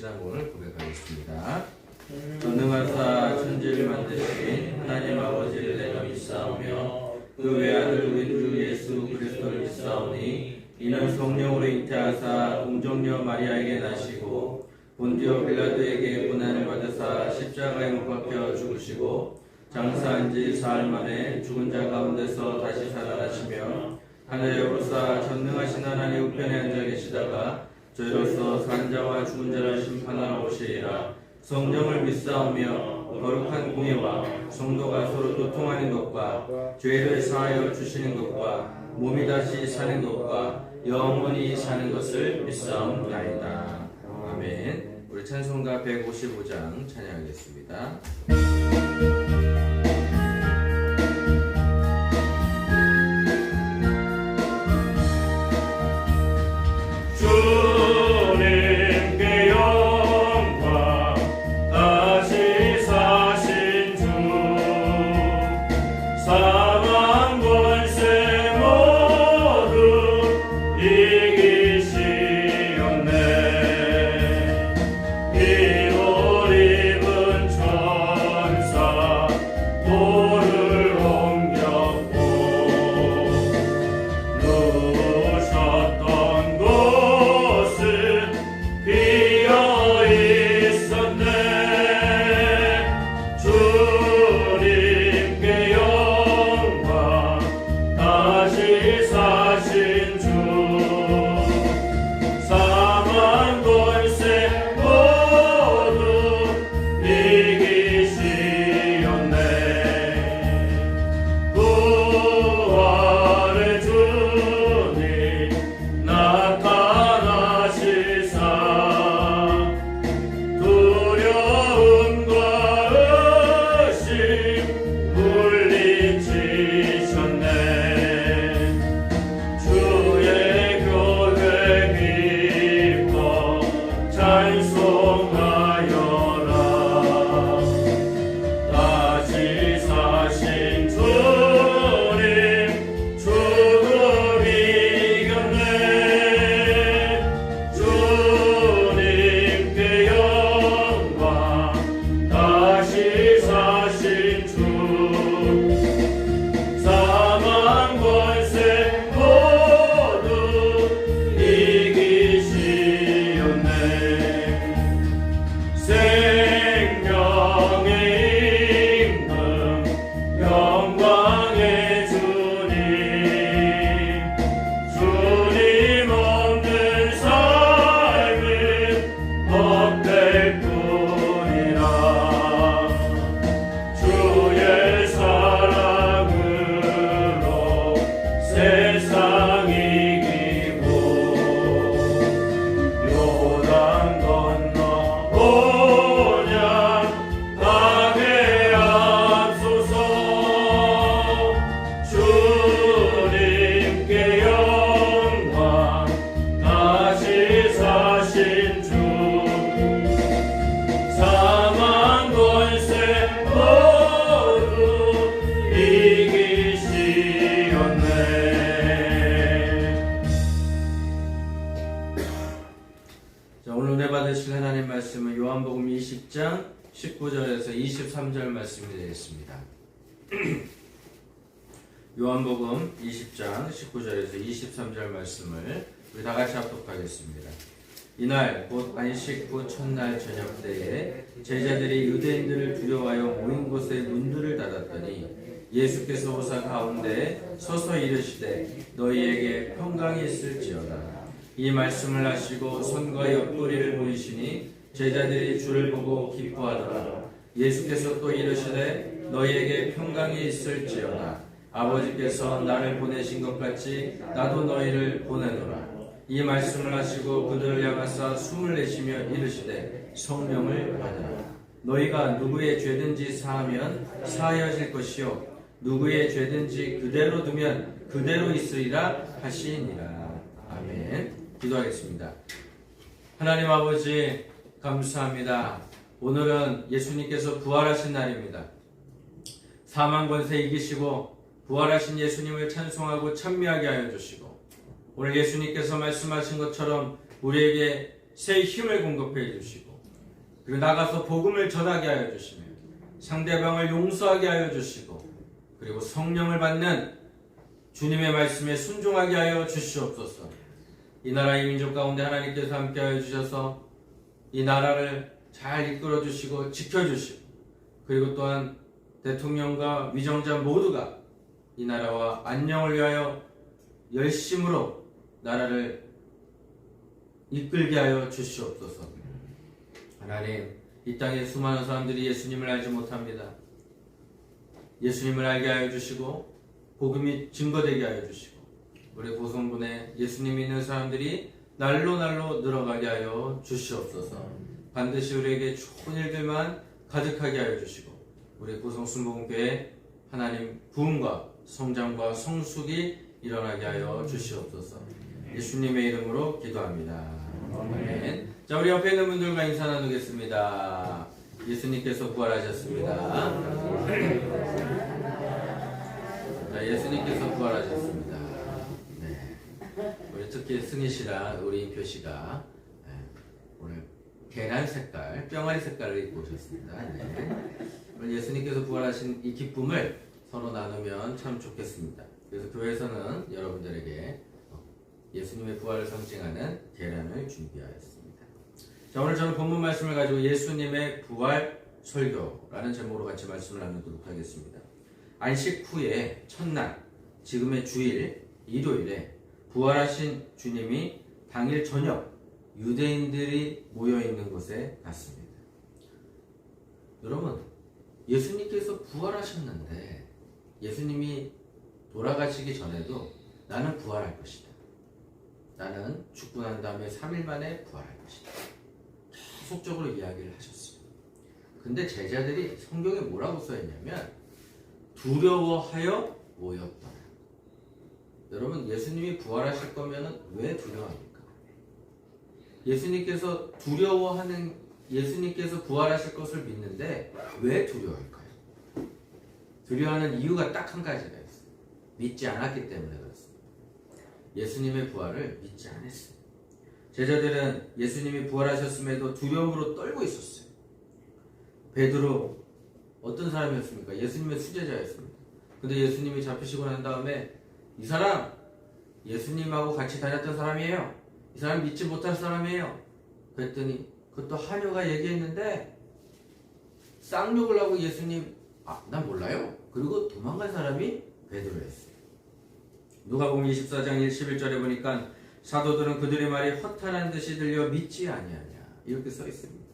신앙을 고백하겠습니다. 전능하사 천지를 만드신 하나님 아버지를 내가 믿사오며 그 외아들 우리 주 예수 그리스도를 믿사오니 이는 성령으로 잉태하사 공정녀 마리아에게 나시고 본디오 빌라도에게 고난을 받으사 십자가에 못 박혀 죽으시고 장사한 지 사흘 만에 죽은 자 가운데서 다시 살아나시며 하늘에 오르사 전능하신 하나님 우편에 앉아 계시다가 저희로서 산 자와 죽은 자를 심판하러 오시리라. 성령을 믿사오며 거룩한 공예와 성도가 서로 교통하는 것과 죄를 사하여 주시는 것과 몸이 다시 사는 것과 영원히 사는 것을 믿사옵나이다. 아멘. 우리 찬송가 155장 찬양하겠습니다. 말씀은 요한복음 20장 19절에서 23절 말씀이 되겠습니다. 요한복음 20장 19절에서 23절 말씀을 우리 다 같이 합독하겠습니다. 이날 곧 안식 후 첫날 저녁 때에 제자들이 유대인들을 두려워하여 모인 곳에 문들을 닫았더니 예수께서 오사 가운데 서서 이르시되 너희에게 평강이 있을지어다. 이 말씀을 하시고 손과 옆구리를 보이시니 제자들이 주를 보고 기뻐하더라. 예수께서 또 이르시되 너희에게 평강이 있을지어다. 아버지께서 나를 보내신 것 같이 나도 너희를 보내노라. 이 말씀을 하시고 그들을 향하사 숨을 내쉬며 이르시되 성령을 받으라. 너희가 누구의 죄든지 사하면 사하여질 것이요 누구의 죄든지 그대로 두면 그대로 있으리라 하시니라. 아멘. 기도하겠습니다. 하나님 아버지 감사합니다. 오늘은 예수님께서 부활하신 날입니다. 사망 권세 이기시고 부활하신 예수님을 찬송하고 찬미하게 하여 주시고 오늘 예수님께서 말씀하신 것처럼 우리에게 새 힘을 공급해 주시고 그리고 나가서 복음을 전하게 하여 주시며 상대방을 용서하게 하여 주시고 그리고 성령을 받는 주님의 말씀에 순종하게 하여 주시옵소서. 이 나라 이 민족 가운데 하나님께서 함께하여 주셔서 이 나라를 잘 이끌어 주시고 지켜주시고 그리고 또한 대통령과 위정자 모두가 이 나라와 안녕을 위하여 열심으로 나라를 이끌게 하여 주시옵소서. 하나님, 이 땅에 수많은 사람들이 예수님을 알지 못합니다. 예수님을 알게 하여 주시고 복음이 증거되게 하여 주시고 우리 고성군에 예수님 믿는 사람들이 날로 늘어가게 하여 주시옵소서. 반드시 우리에게 좋은 일들만 가득하게 하여 주시고 우리 고성순복음교회 하나님 부흥과 성장과 성숙이 일어나게 하여 주시옵소서. 예수님의 이름으로 기도합니다. 아멘. 자, 우리 옆에 있는 분들과 인사 나누겠습니다. 예수님께서 부활하셨습니다. 자, 예수님께서 부활하셨습니다. 네. 우리 특히 승희 씨랑 우리 인표 씨가 오늘 계란 색깔, 뿅아리 색깔을 입고 오셨습니다. 네. 오늘 예수님께서 부활하신 이 기쁨을 서로 나누면 참 좋겠습니다. 그래서 교회에서는 여러분들에게 예수님의 부활을 상징하는 계란을 준비하였습니다. 자, 오늘 저는 본문 말씀을 가지고 예수님의 부활 설교라는 제목으로 같이 말씀을 나누도록 하겠습니다. 안식 후에 첫날, 지금의 주일, 일요일에 부활하신 주님이 당일 저녁 유대인들이 모여있는 곳에 갔습니다. 여러분, 예수님께서 부활하셨는데 예수님이 돌아가시기 전에도 나는 부활할 것이다. 나는 죽고 난 다음에 3일 만에 부활할 것이다. 계속적으로 이야기를 하셨습니다. 근데 제자들이 성경에 뭐라고 써있냐면 두려워하여 모였더라. 여러분, 예수님이 부활하실 거면 왜 두려워합니까? 예수님께서 부활하실 것을 믿는데 왜 두려워할까요? 두려워하는 이유가 딱 한 가지가 있어요. 믿지 않았기 때문에 그렇습니다. 예수님의 부활을 믿지 않았어요. 제자들은 예수님이 부활하셨음에도 두려움으로 떨고 있었어요. 베드로 어떤 사람이었습니까? 예수님의 수제자였습니다. 근데 예수님이 잡히시고 난 다음에 이 사람 예수님하고 같이 다녔던 사람이에요. 이 사람 믿지 못할 사람이에요. 그랬더니 그것도 한여가 얘기했는데 쌍욕을 하고 예수님 난 몰라요. 그리고 도망간 사람이 베드로였어요. 누가복음 24장 11절에 보니까 사도들은 그들의 말이 허탄한 듯이 들려 믿지 아니하냐 이렇게 써 있습니다.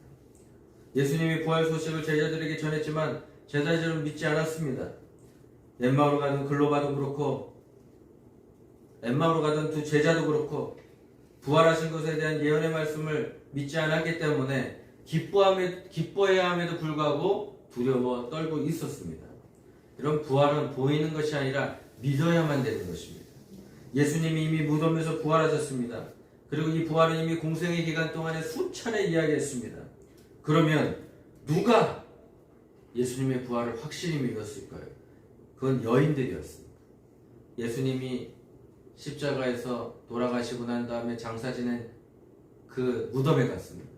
예수님이 부활 소식을 제자들에게 전했지만 제자들은 믿지 않았습니다. 엠마오로 가던 글로바도 그렇고 엠마오로 가던 두 제자도 그렇고 부활하신 것에 대한 예언의 말씀을 믿지 않았기 때문에 기뻐해야 함에도 불구하고 두려워 떨고 있었습니다. 이런 부활은 보이는 것이 아니라 믿어야만 되는 것입니다. 예수님이 이미 무덤에서 부활하셨습니다. 그리고 이 부활은 이미 공생의 기간 동안에 수차례 이야기했습니다. 그러면 누가 예수님의 부활을 확실히 믿었을까요? 그건 여인들이었습니다. 예수님이 십자가에서 돌아가시고 난 다음에 장사 지낸 그 무덤에 갔습니다.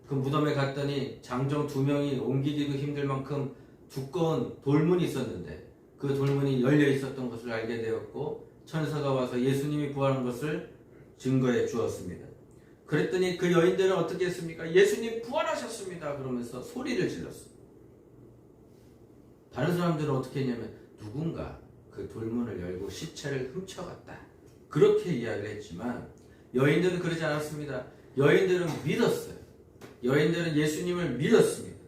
그 무덤에 갔더니 장정 2명이 옮기기도 힘들 만큼 두꺼운 돌문이 있었는데 그 돌문이 열려 있었던 것을 알게 되었고 천사가 와서 예수님이 부활한 것을 증거해 주었습니다. 그랬더니 그 여인들은 어떻게 했습니까? 예수님 부활하셨습니다. 그러면서 소리를 질렀습니다. 다른 사람들은 어떻게 했냐면 누군가 그 돌문을 열고 시체를 훔쳐갔다. 그렇게 이야기를 했지만 여인들은 그러지 않았습니다. 여인들은 믿었어요. 여인들은 예수님을 믿었습니다.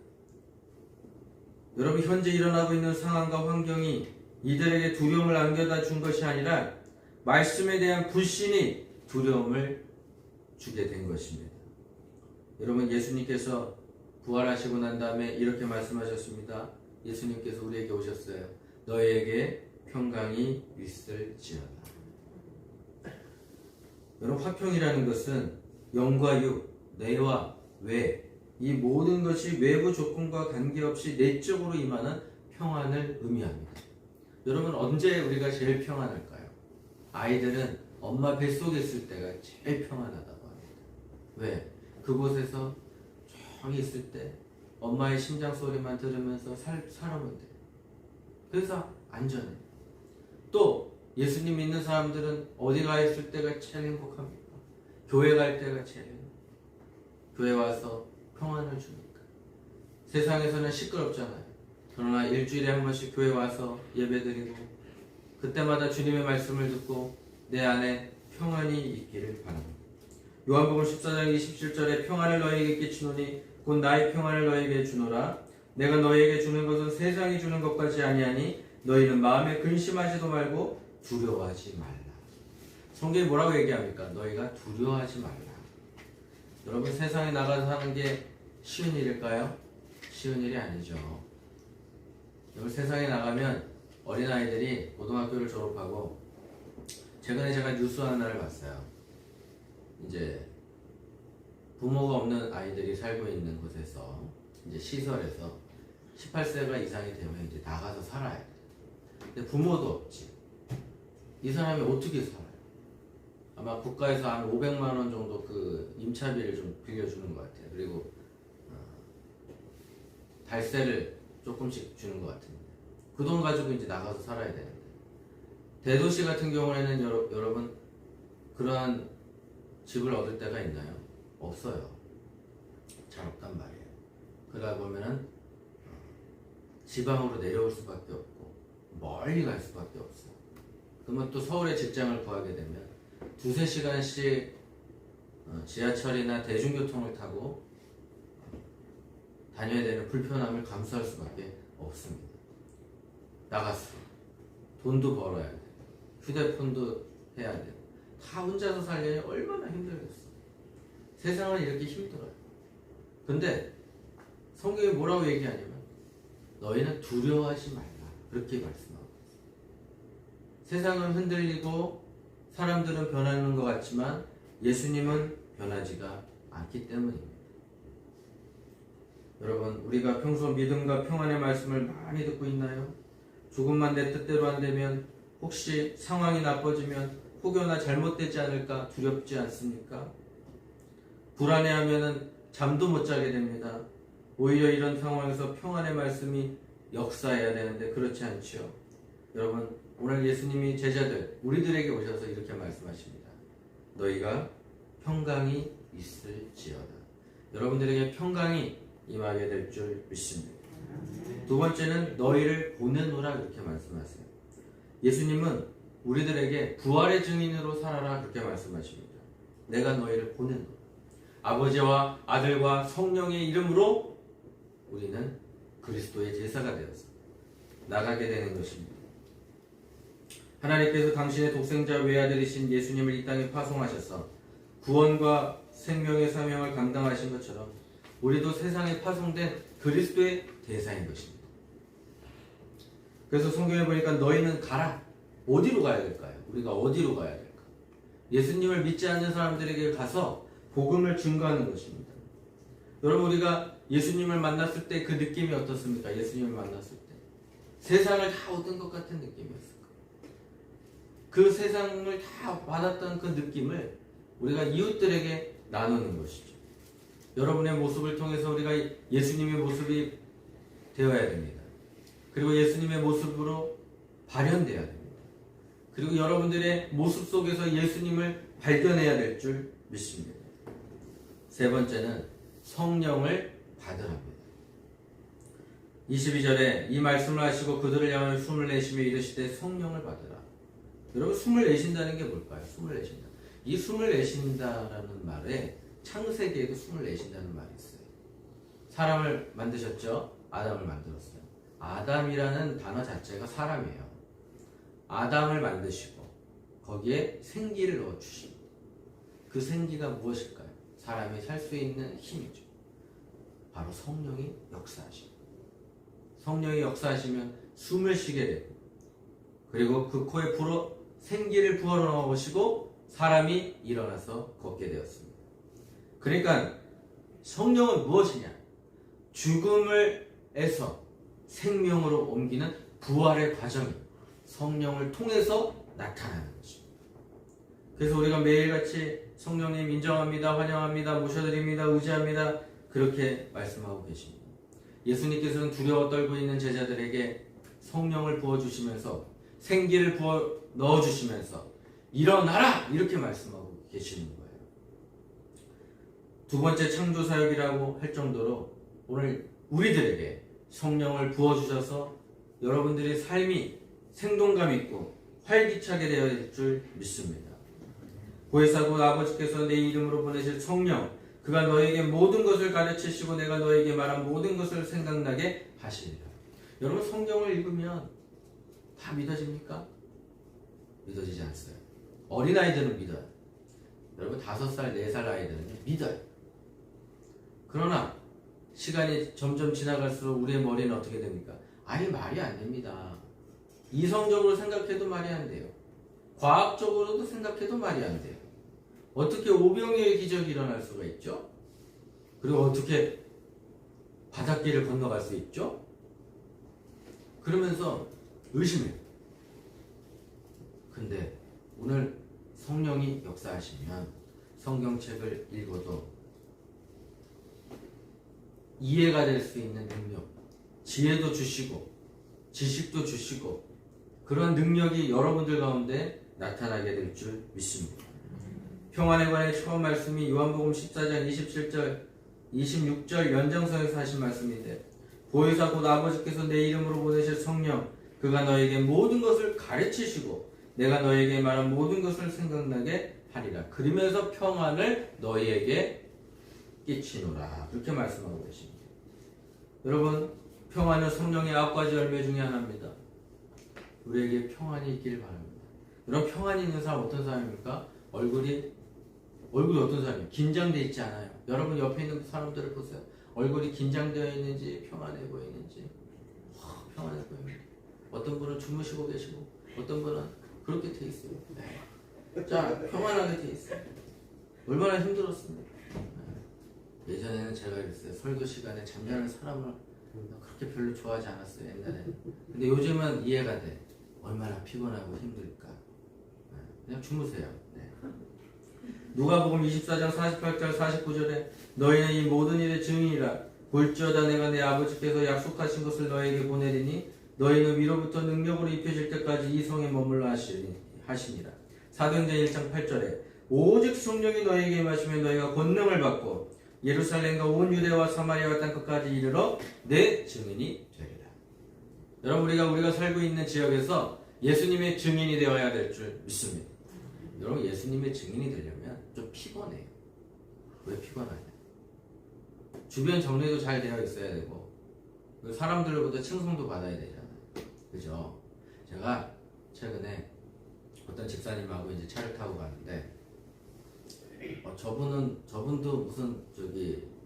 여러분, 현재 일어나고 있는 상황과 환경이 이들에게 두려움을 안겨다 준 것이 아니라 말씀에 대한 불신이 두려움을 주게 된 것입니다. 여러분, 예수님께서 부활하시고 난 다음에 이렇게 말씀하셨습니다. 예수님께서 우리에게 오셨어요. 너희에게 평강이 있을지어다. 여러분, 화평이라는 것은 영과 육, 내와 외, 이 모든 것이 외부 조건과 관계없이 내적으로 임하는 평안을 의미합니다. 여러분, 언제 우리가 제일 평안할까요? 아이들은 엄마 뱃속에 있을 때가 제일 평안하다고 합니다. 왜? 그곳에서 조용히 있을 때 엄마의 심장 소리만 들으면서 살아면 돼. 그래서 안전해. 또 예수님 믿는 사람들은 어디 가 있을 때가 제일 행복합니까? 교회 갈 때가 제일 행복합니다. 교회 와서 평안을 주니까. 세상에서는 시끄럽잖아요. 그러나 일주일에 한 번씩 교회 와서 예배드리고 그때마다 주님의 말씀을 듣고 내 안에 평안이 있기를 바랍니다. 요한복음 14장 27절에 평안을 너희에게 끼치노니 곧 나의 평안을 너희에게 주노라. 내가 너희에게 주는 것은 세상이 주는 것까지 아니하니 너희는 마음에 근심하지도 말고 두려워하지 말라. 성경이 뭐라고 얘기합니까? 너희가 두려워하지 말라. 여러분, 세상에 나가서 사는 게 쉬운 일일까요? 쉬운 일이 아니죠. 여러분, 세상에 나가면 어린아이들이 고등학교를 졸업하고, 최근에 제가 뉴스 하나를 봤어요. 이제 부모가 없는 아이들이 살고 있는 곳에서, 이제 시설에서 18세가 이상이 되면 이제 나가서 살아야 돼. 근데 부모도 없지. 이 사람이 어떻게 살아요? 아마 국가에서 한 500만 원 정도 그 임차비를 좀 빌려주는 것 같아요. 그리고 달세를 조금씩 주는 것 같은데 그 돈 가지고 이제 나가서 살아야 되는데, 대도시 같은 경우에는 여러분 그러한 집을 얻을 때가 있나요? 없어요. 잘 없단 말이에요. 그러다 보면은 지방으로 내려올 수밖에 없고 멀리 갈 수밖에 없어요. 그러면 또 서울에 직장을 구하게 되면 2-3시간씩 지하철이나 대중교통을 타고 다녀야 되는 불편함을 감수할 수밖에 없습니다. 나갔어. 돈도 벌어야 돼. 휴대폰도 해야 돼. 다 혼자서 살려니 얼마나 힘들겠어. 세상은 이렇게 힘들어요. 근데 성경이 뭐라고 얘기하냐면 너희는 두려워하지 말라. 그렇게 말씀하고 있어요. 세상은 흔들리고 사람들은 변하는 것 같지만 예수님은 변하지가 않기 때문입니다. 여러분, 우리가 평소 믿음과 평안의 말씀을 많이 듣고 있나요? 조금만 내 뜻대로 안 되면, 혹시 상황이 나빠지면 혹여나 잘못되지 않을까 두렵지 않습니까? 불안해하면 잠도 못 자게 됩니다. 오히려 이런 상황에서 평안의 말씀이 역사해야 되는데 그렇지 않죠. 여러분, 오늘 예수님이 제자들, 우리들에게 오셔서 이렇게 말씀하십니다. 너희가 평강이 있을지어다. 여러분들에게 평강이 임하게 될 줄 믿습니다. 두 번째는 너희를 보내노라, 이렇게 말씀하세요. 예수님은 우리들에게 부활의 증인으로 살아라, 그렇게 말씀하십니다. 내가 너희를 보내노라. 아버지와 아들과 성령의 이름으로 우리는 그리스도의 제사가 되어서 나가게 되는 것입니다. 하나님께서 당신의 독생자 외아들이신 예수님을 이 땅에 파송하셔서 구원과 생명의 사명을 감당하신 것처럼 우리도 세상에 파송된 그리스도의 대사인 것입니다. 그래서 성경에 보니까 너희는 가라. 어디로 가야 될까요? 우리가 어디로 가야 될까? 예수님을 믿지 않는 사람들에게 가서 복음을 증거하는 것입니다. 여러분, 우리가 예수님을 만났을 때 그 느낌이 어떻습니까? 예수님을 만났을 때 세상을 다 얻은 것 같은 느낌이었을 거예요. 그 세상을 다 받았던 그 느낌을 우리가 이웃들에게 나누는 것이죠. 여러분의 모습을 통해서 우리가 예수님의 모습이 되어야 됩니다. 그리고 예수님의 모습으로 발현되어야 됩니다. 그리고 여러분들의 모습 속에서 예수님을 발견해야 될 줄 믿습니다. 세 번째는 성령을 받으랍니다. 22절에 이 말씀을 하시고 그들을 향하여 숨을 내쉬며 이르시되 성령을 받으라. 여러분, 숨을 내쉰다는 게 뭘까요? 숨을 내쉰다. 이 숨을 내쉰다라는 말에 창세기에도 숨을 내쉰다는 말이 있어요. 사람을 만드셨죠? 아담을 만들었어요. 아담이라는 단어 자체가 사람이에요. 아담을 만드시고 거기에 생기를 넣어주십니다. 그 생기가 무엇일까요? 사람이 살 수 있는 힘이죠. 바로 성령이 역사하십니다. 성령이 역사하시면 숨을 쉬게 되고, 그리고 그 코에 생기를 불어넣으시고 사람이 일어나서 걷게 되었습니다. 그러니까 성령은 무엇이냐? 죽음을에서 생명으로 옮기는 부활의 과정이 성령을 통해서 나타나는 것입니다. 그래서 우리가 매일같이 성령님 인정합니다, 환영합니다, 모셔드립니다, 의지합니다, 그렇게 말씀하고 계십니다. 예수님께서는 두려워 떨고 있는 제자들에게 성령을 부어주시면서 생기를 부어 넣어주시면서 일어나라! 이렇게 말씀하고 계시는 거예요. 두 번째 창조사역이라고 할 정도로 오늘 우리들에게 성령을 부어주셔서 여러분들의 삶이 생동감 있고 활기차게 되어질 줄 믿습니다. 보혜사 곧 아버지께서 내 이름으로 보내실 성령, 그가 너에게 모든 것을 가르치시고 내가 너에게 말한 모든 것을 생각나게 하시리라. 여러분, 성경을 읽으면 다 믿어집니까? 믿어지지 않어요. 어린아이들은 믿어요. 여러분 5살, 4살 아이들은 믿어요. 그러나 시간이 점점 지나갈수록 우리의 머리는 어떻게 됩니까? 아니, 말이 안 됩니다. 이성적으로 생각해도 말이 안 돼요. 과학적으로도 생각해도 말이 안 돼요. 어떻게 오병이어의 기적이 일어날 수가 있죠? 그리고 어떻게 바닷길을 건너갈 수 있죠? 그러면서 의심해요. 근데 오늘 성령이 역사하시면 성경책을 읽어도 이해가 될 수 있는 능력, 지혜도 주시고 지식도 주시고 그런 능력이 여러분들 가운데 나타나게 될 줄 믿습니다. 평안에 관해 처음 말씀이 요한복음 14장 27절 26절 연장선에서 하신 말씀인데, 보혜사 곧 아버지께서 내 이름으로 보내실 성령, 그가 너에게 모든 것을 가르치시고 내가 너에게 말한 모든 것을 생각나게 하리라. 그러면서 평안을 너희에게 끼치노라. 그렇게 말씀하고 계십니다. 여러분, 평안은 성령의 9가지 열매 중에 하나입니다. 우리에게 평안이 있길 바랍니다. 여러분, 평안이 있는 사람 어떤 사람입니까? 얼굴이 어떤 사람이에요? 긴장되어 있지 않아요. 여러분 옆에 있는 사람들을 보세요. 얼굴이 긴장되어 있는지 평안해 보이는지 평안해 보입니다. 어떤 분은 주무시고 계시고 어떤 분은 그렇게 돼 있어요. 네. 자, 평안하게 돼 있어요. 얼마나 힘들었습니까? 네. 예전에는 제가 그랬어요. 설교 시간에 잠자는 사람을 그렇게 별로 좋아하지 않았어요. 옛날에는. 근데 요즘은 이해가 돼. 얼마나 피곤하고 힘들까. 네. 그냥 주무세요. 네. 누가복음 24장 48절 49절에 너희는 이 모든 일의 증인이라. 볼지어다 내가 내 아버지께서 약속하신 것을 너에게 보내리니 너희는 위로부터 능력으로 입혀질 때까지 이 성에 머물러 하시니라. 사도행전 1장 8절에 오직 성령이 너희에게 임하시면 너희가 권능을 받고 예루살렘과 온 유대와 사마리아와 땅끝까지 이르러 내 증인이 되리라. 여러분, 우리가 살고 있는 지역에서 예수님의 증인이 되어야 될 줄 믿습니다. 여러분, 예수님의 증인이 되려면 좀 피곤해요. 왜 피곤하냐? 주변 정리도 잘 되어 있어야 되고 사람들로부터 칭송도 받아야 되잖아요. 그죠? 제가 최근에 어떤 집사님하고 이제 차를 타고 가는데 저분도 무슨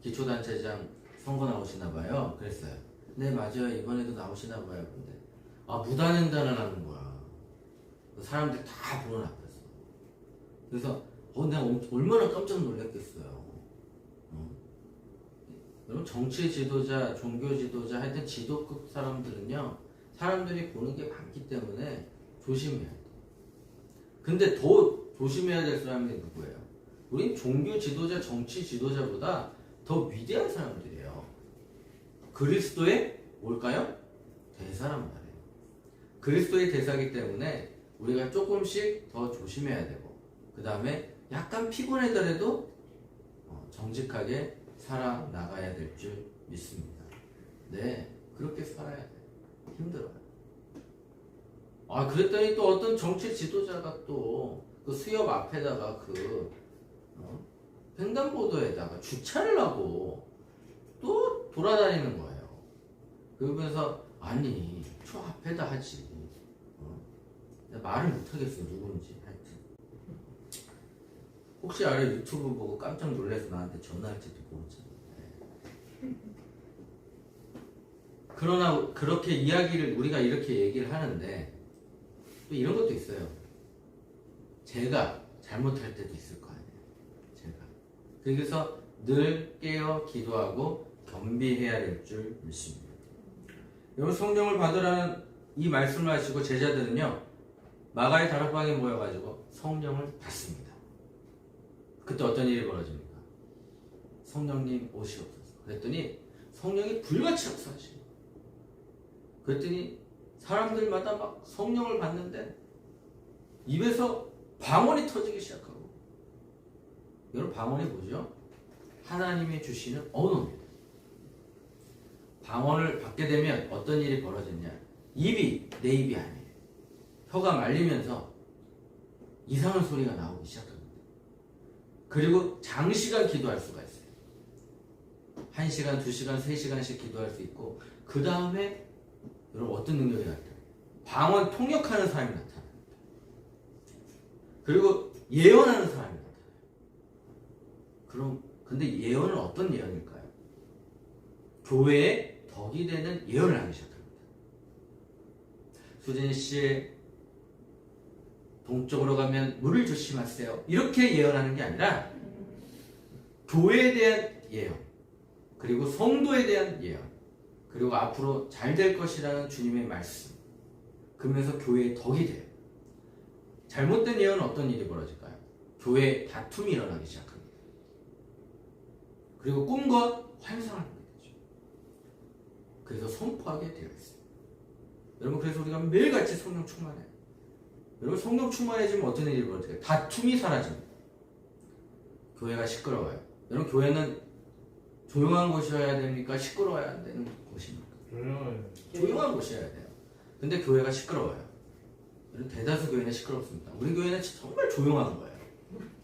기초단체장 선거 나오시나 봐요. 그랬어요. 네, 맞아요. 이번에도 나오시나 봐요. 근데 무단횡단을 하는 거야. 사람들 다 보는 앞에서. 그래서 내가 얼마나 깜짝 놀랐겠어요. 여러분, 정치 지도자, 종교 지도자, 하여튼 지도급 사람들은요, 사람들이 보는 게 많기 때문에 조심해야 돼. 근데 더 조심해야 될 사람이 누구예요? 우린 종교 지도자, 정치 지도자보다 더 위대한 사람들이에요. 그리스도의 뭘까요? 대사란 말이에요. 그리스도의 대사이기 때문에 우리가 조금씩 더 조심해야 되고, 그 다음에 약간 피곤하더라도 정직하게 살아나가야 될 줄 믿습니다. 네, 그렇게 살아야 돼요. 힘들어요. 그랬더니 또 어떤 정치 지도자가 또 그 수협 앞에다가 횡단보도에다가 주차를 하고 또 돌아다니는 거예요. 그러면서 아니, 저 앞에다 하지. 말을 못하겠어, 누군지. 하여튼 혹시 알아요? 유튜브 보고 깜짝 놀라서 나한테 전화할지도 모르지. 그러나 그렇게 우리가 이렇게 얘기를 하는데 또 이런 것도 있어요. 제가 잘못할 때도 있을 거 아니에요. 제가. 그래서 늘 깨어 기도하고 겸비해야 될 줄 믿습니다. 여러분, 성령을 받으라는 이 말씀을 하시고 제자들은요, 마가의 다락방에 모여가지고 성령을 받습니다. 그때 어떤 일이 벌어집니까? 성령님 오시옵소서. 그랬더니 성령이 불같이 역사하시는 거예요. 그랬더니 사람들마다 막 성령을 받는데 입에서 방언이 터지기 시작하고. 여러분, 방언이 뭐죠? 하나님이 주시는 언어입니다. 방언을 받게 되면 어떤 일이 벌어졌냐? 입이 내 입이 아니에요. 혀가 말리면서 이상한 소리가 나오기 시작합니다. 그리고 장시간 기도할 수가 있어요. 1시간, 2시간, 3시간씩 기도할 수 있고, 그 다음에 여러분 어떤 능력이 나타나요? 방언 통역하는 사람이 나타납니다. 그리고 예언하는 사람이 나타나요. 그럼 근데 예언은 어떤 예언일까요? 교회에 덕이 되는 예언을 하기 시작합니다. 수진 씨, 동쪽으로 가면 물을 조심하세요. 이렇게 예언하는 게 아니라 교회에 대한 예언, 그리고 성도에 대한 예언, 그리고 앞으로 잘 될 것이라는 주님의 말씀, 그러면서 교회에 덕이 돼요. 잘못된 예언은 어떤 일이 벌어질까요? 교회에 다툼이 일어나기 시작합니다. 그리고 꿈과 환상을 하게 되죠. 그래서 선포하게 되어 있습니다. 여러분, 그래서 우리가 매일같이 성령 충만해요. 여러분, 성령 충만해지면 어떤 일이 벌어질까요? 다툼이 사라집니다. 교회가 시끄러워요. 여러분, 교회는 조용한 곳이어야 됩니까? 시끄러워야 되는 곳입니까? 조용한 곳이어야 돼요. 근데 교회가 시끄러워요. 여러분, 대다수 교회는 시끄럽습니다. 우리 교회는 정말 조용한 거예요.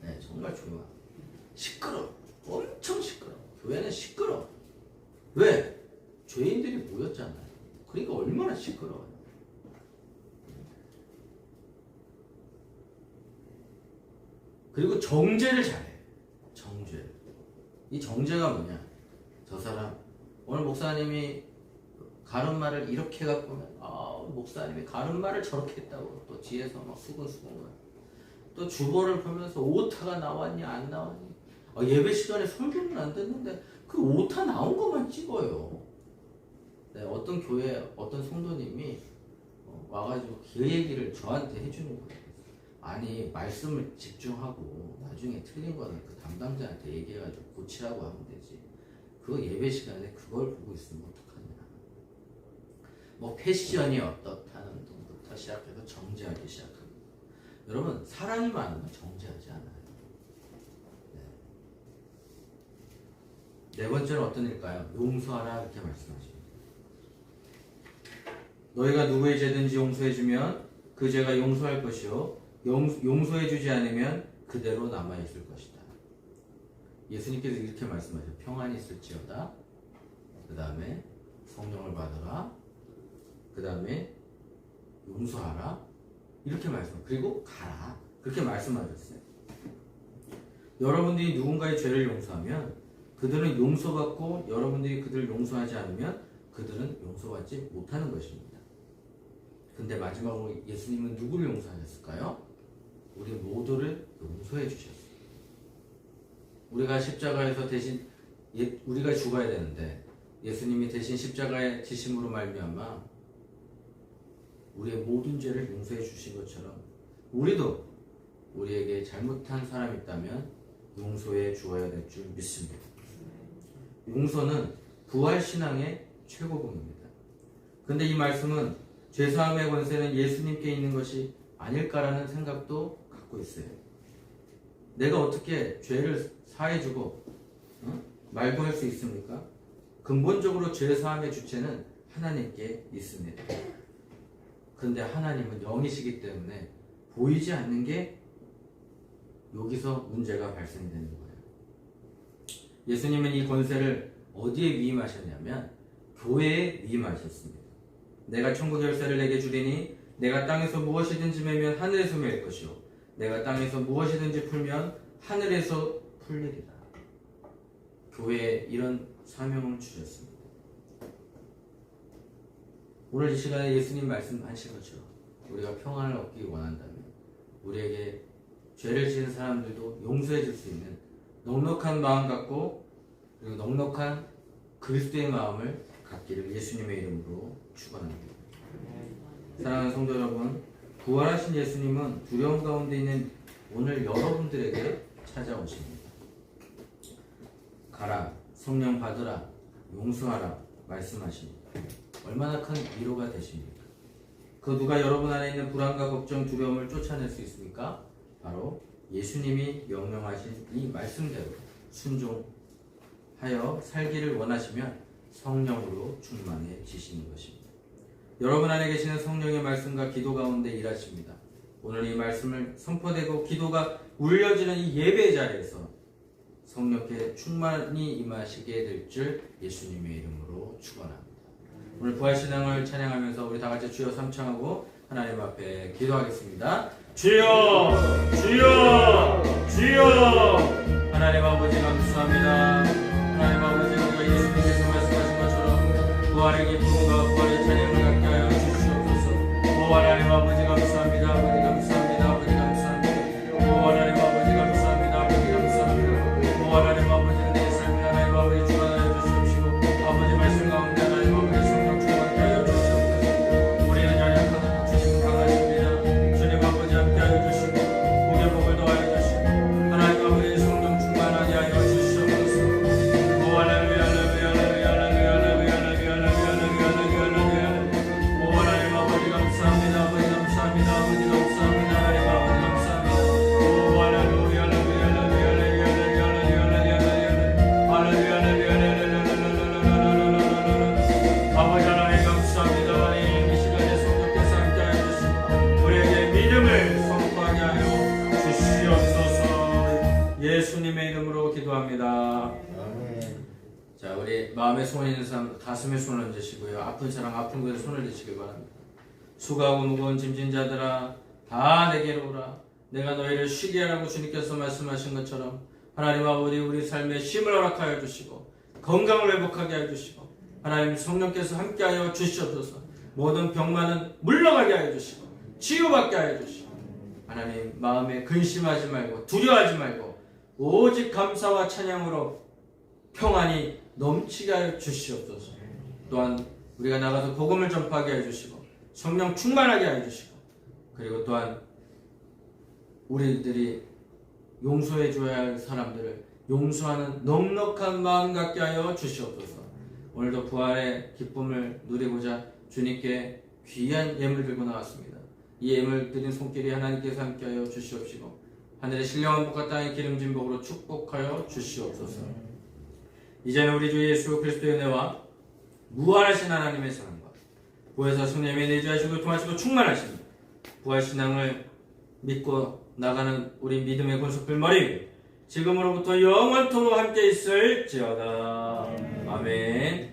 네, 정말 조용한. 시끄러워. 엄청 시끄러워. 교회는 시끄러워. 왜? 죄인들이 모였잖아요. 그러니까 얼마나 시끄러워요. 그리고 정죄를 잘해. 정죄. 이 정죄가 뭐냐? 저 사람 오늘 목사님이 가른말을 이렇게 갖고 오면 목사님이 가른말을 저렇게 했다고 또 뒤에서 막 수근수근 거야. 또 주보를 보면서 오타가 나왔니 안 나왔니? 예배 시간에 설교는 안 됐는데 그 오타 나온 것만 찍어요. 네, 어떤 교회 어떤 성도님이 와가지고 그 얘기를 저한테 해주는 거예요. 아니, 말씀을 집중하고 나중에 틀린 거는 그 담당자한테 얘기해가지고 고치라고 하면 되지. 그거 예배 시간에 그걸 보고 있으면 어떡하냐. 뭐 패션이 어떻다는 등부터 시작해서 정죄하기 시작합니다. 여러분, 사랑이 많으면 정죄하지 않아요. 네 번째는 어떤 일까요? 용서하라, 이렇게 말씀하십니다. 너희가 누구의 죄든지 용서해주면 그 죄가 용서할 것이요 용서해주지 않으면 그대로 남아있을 것이다. 예수님께서 이렇게 말씀하셨어요. 평안이 있을지어다. 그 다음에 성령을 받아라. 그 다음에 용서하라. 이렇게 그리고 가라. 그렇게 말씀하셨어요. 여러분들이 누군가의 죄를 용서하면 그들은 용서받고, 여러분들이 그들을 용서하지 않으면 그들은 용서받지 못하는 것입니다. 근데 마지막으로 예수님은 누구를 용서하셨을까요? 우리 모두를 용서해 주셨어요. 우리가 십자가에서 대신 우리가 죽어야 되는데 예수님이 대신 십자가에 지심으로 말미암아 우리의 모든 죄를 용서해 주신 것처럼 우리도 우리에게 잘못한 사람이 있다면 용서해 주어야 될 줄 믿습니다. 용서는 부활신앙의 최고봉입니다. 근데 이 말씀은 죄사함의 권세는 예수님께 있는 것이 아닐까라는 생각도 갖고 있어요. 내가 어떻게 죄를 사해주고 말도 할 수 있습니까? 근본적으로 죄사함의 주체는 하나님께 있습니다. 근데 하나님은 영이시기 때문에 보이지 않는 게 여기서 문제가 발생되는 거예요. 예수님은 이 권세를 어디에 위임하셨냐면 교회에 위임하셨습니다. 내가 천국 열쇠를 내게 주리니 내가 땅에서 무엇이든지 매면 하늘에서 맬 것이요 내가 땅에서 무엇이든지 풀면 하늘에서 풀리리라. 교회에 이런 사명을 주셨습니다. 오늘 이 시간에 예수님 말씀하신 것처럼 우리가 평안을 얻기 원한다면 우리에게 죄를 지은 사람들도 용서해 줄 수 있는 넉넉한 마음 갖고, 그리고 넉넉한 그리스도의 마음을 갖기를 예수님의 이름으로 축원합니다. 사랑하는 성도 여러분, 부활하신 예수님은 두려움 가운데 있는 오늘 여러분들에게 찾아오십니다. 가라, 성령 받으라, 용서하라 말씀하십니다. 얼마나 큰 위로가 되십니까? 그 누가 여러분 안에 있는 불안과 걱정, 두려움을 쫓아낼 수 있습니까? 바로 예수님이 명령하신 이 말씀대로 순종하여 살기를 원하시면 성령으로 충만해지시는 것입니다. 여러분 안에 계시는 성령의 말씀과 기도 가운데 일하십니다. 오늘 이 말씀을 선포되고 기도가 울려지는 이 예배 자리에서 성령께 충만히 임하시게 될 줄 예수님의 이름으로 축원합니다. 오늘 부활신앙을 찬양하면서 우리 다같이 주여 삼창하고 하나님 앞에 기도하겠습니다. 주여 주여 주여. 하나님 아버지 감사합니다. 하나님 아버지, 우리가 예수님께서 말씀하신 것처럼 부활의 기쁨과 부활의 찬양을 갖게 하여 주시옵소서. 오 하나님 아버지 감사합니다. 아버지 감사합니다. 아버지 감사합니다. 오 하나님 아버지 감사합니다. 아버지 감사합니다. 오 하나님 아버지, 내 삶에 하나님 아버지 주관하여 주시옵시고 아버지 말씀 가운데 하나님 아버지 성령 충만케 하여 주시옵소서. 우리는 연약하고 주님 강하십니다. 주님 아버지 함께하여 주시고 복의 복을 더하여 주시고 하나님 아버지 성령 충만하게 하여 주시옵소서. 오 할렐루야 할렐루야 할렐루야 할렐루야 할렐루야 할렐루야 할렐루야. 오 하나님 아버지 감사합니다. 아버지 감사합니다. 아버지 감사합니다. 하나님 아버지 감사합니다. 오 할렐루야 할렐루야 할렐루야 할렐루야 할렐루야 할렐루야 할렐루야. 아버지 하나님 감사합니다. 하나님 이 시간에 성령께서 함께하여 주시고 우리에게 믿음을 선포하게 하여 주시옵소서. 예수님의 이름으로 기도합니다. 자, 우리 마음에 손 있는 사람 가슴에 손을 얹으시고요. 아픈 사람 아픈 곳에 손을 대시길 바랍니다. 수고하고 무거운 짐진 자들아 다 내게로 오라. 내가 너희를 쉬게 하라고 주님께서 말씀하신 것처럼 하나님 아버지, 우리 삶에 쉼을 허락하여 주시고 건강을 회복하게 하여 주시고 하나님 성령께서 함께하여 주시옵소서. 모든 병만은 물러가게 하여 주시고 치유받게 하여 주시고 하나님 마음에 근심하지 말고 두려워하지 말고 오직 감사와 찬양으로 평안이 넘치게 하여 주시옵소서. 또한 우리가 나가서 복음을 전파하게 하여 주시고 성령 충만하게 하여 주시고 그리고 또한 우리들이 용서해 줘야 할 사람들을 용서하는 넉넉한 마음 갖게 하여 주시옵소서. 오늘도 부활의 기쁨을 누리고자 주님께 귀한 예물 들고 나왔습니다. 이 예물 드린 손길이 하나님께서 함께 하여 주시옵시고 하늘의 신령한 복과 땅의 기름진 복으로 축복하여 주시옵소서. 이제는 우리 주 예수 그리스도의 은혜와 무한하신 하나님의 사랑과 부활사 성령의 내주하시고 통하시고 충만하십니다. 부활신앙을 믿고 나가는 우리 믿음의 권속들 머리 위에 지금으로부터 영원토록 함께 있을지어다. 아멘.